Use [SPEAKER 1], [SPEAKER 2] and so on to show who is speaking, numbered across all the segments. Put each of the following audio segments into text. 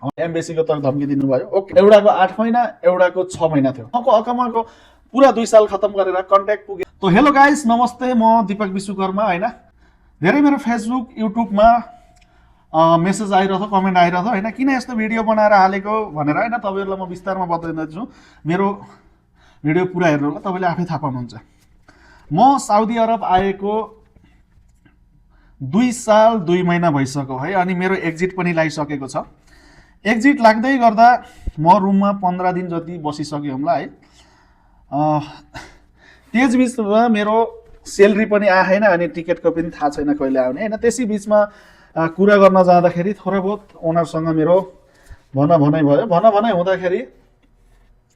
[SPEAKER 1] एम्बेसीको तर्फ धम्की दिनुभयो। ओके, एउटाको 8 महिना एउटाको 6 महिना थियो। अकामाको पुरा 2 साल खत्म गरेर कन्ट्याक्ट पुग्यो। तो हेलो गाइस, नमस्ते, म दीपक विश्वकर्मा हैन। धेरै मेरो फेसबुक युट्युबमा मेसेज आइरहेको छ, कमेन्ट आइरहेको छ हैन, किन यस्तो भिडियो बनाएर हालेको भनेर हैन। तपाईहरुलाई म विस्तारमा बताइदिन्छु। मेरो भिडियो पुरा हेर्नु होला, तपाईले आफै थाहा पाउनुहुन्छ। म साउदी अरब आएको 2 साल 2 महिना भइसक्यो है, अनि मेरो एक्जिट पनि लागिसकेको छ। एक्जिट लाग्दै गर्दा म रुममा 15 दिन जति बसिसक्यो होला है। त्यस बीचमा मेरो सेलेरी पनि आएन, अनि टिकटको पनि थाहा छैन कहिले आउने हैन। त्यसै बीचमा कुरा गर्न जाँदाखेरि थोरै बहुत ओनरसँग मेरो भनाइ भयो। भनाइ हुँदाखेरि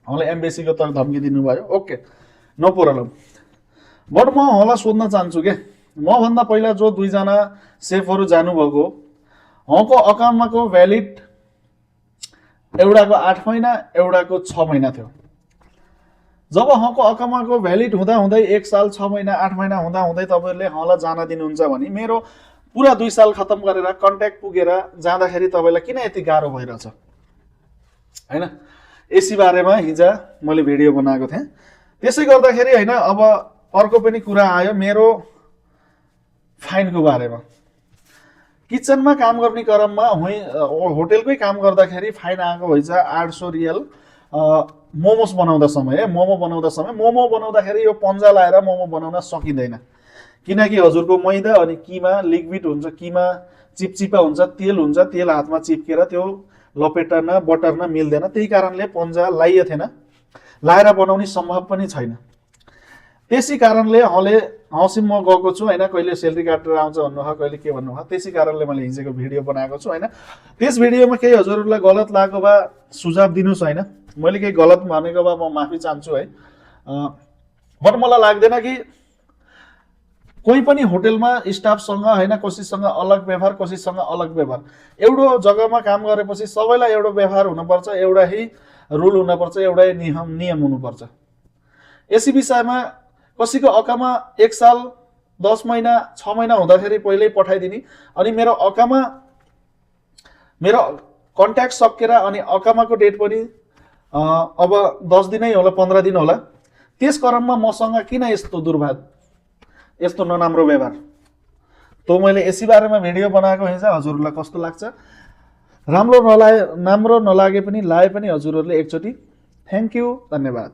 [SPEAKER 1] मलाई एम्बेसीको तर्फ धम्की दिनुभयो। Okay, no problem. बट म होला सोध्न चाहन्छु के, म भन्दा पहिला जो 2 जना सेफहरू जानुभएको हको अकाउन्टमाको भ्यालिड एउटाको 8 महिना एउटाको 6 महिना थियो। जब हको अकाउन्टमाको भ्यालिड हुँदा हुँदै 1 साल 6 महिना 8 महिना हुँदा हुँदै तपाईहरुले हला जान दिनुहुन्छ भने मेरो पुरा 2 साल खत्म गरेर कन्ट्याक्ट पुगेर जाँदाखेरि तपाईलाई किन यति गाह्रो भइरहेछ हैन। एसी बारेमा हिजो मैले भिडियो बनाएको थिएँ। त्यसै गर्दाखेरि हैन, अब अर्को पनि कुरा आयो मेरो फाइनको बारेमा। किचनमा काम गर्ने क्रममा होटलकै काम गर्दाखेरि फाइन आएको भइछ 800 रियल। मोमोस बनाउँदा समय मोमो बनाउँदाखेरि यो पन्जा लाएर मोमो बनाउन सकिँदैन, किनकि हजुरको मैदा अनि किमा लिक्विड हुन्छ, किमा चिपचिपा हुन्छ, तेल हातमा चिप्केर त्यो लपेट्न बटर्न मिल्दैन। त्यही कारणले पन्जा लाइए थिएन, लाएर बनाउने सम्भव पनि छैन। त्यसै कारणले हसिम म गएको छु हैन, कहिले सेलेरी काटेर आउँछ भन्नुभयो, कहिले के भन्नुभयो। त्यसै कारणले मैले हिजोको भिडियो बनाएको छु हैन। त्यस भिडियोमा केही हजुरहरूलाई गलत लागेको भए सुझाव दिनुस् हैन। मैले केही गलत भनेको भए म माफी चाहन्छु है। बट मलाई लाग्दैन कि कोही पनि होटलमा स्टाफसँग हैन कसैसँग अलग व्यवहार, कसैसँग अलग व्यवहार। एउटो जग्गामा काम गरेपछि सबैलाई एउटो व्यवहार हुनुपर्छ, एउटै रुल हुनुपर्छ, एउटै नियम हुनुपर्छ। यसै विषयमा कसैको अकामा 1 साल 10 महिना 6 महिना हुँदाखेरि पहिल्यै पठाइदिने, अनि मेरो अकामा मेरो कन्ट्याक्ट सकेर अनि अकामाको डेट पनि अब 10 दिनै होला 15 दिन होला। त्यस क्रममा मसँग किन यस्तो दुर्भाग्य, यस्तो नराम्रो व्यवहार। तो मैले यसै बारेमा भिडियो बनाएको हिजो। हजुरहरूलाई कस्तो लाग्छ? राम्रो नलागे पनि लाए पनि हजुरहरूले एकचोटि थ्याङ्क यू, धन्यवाद।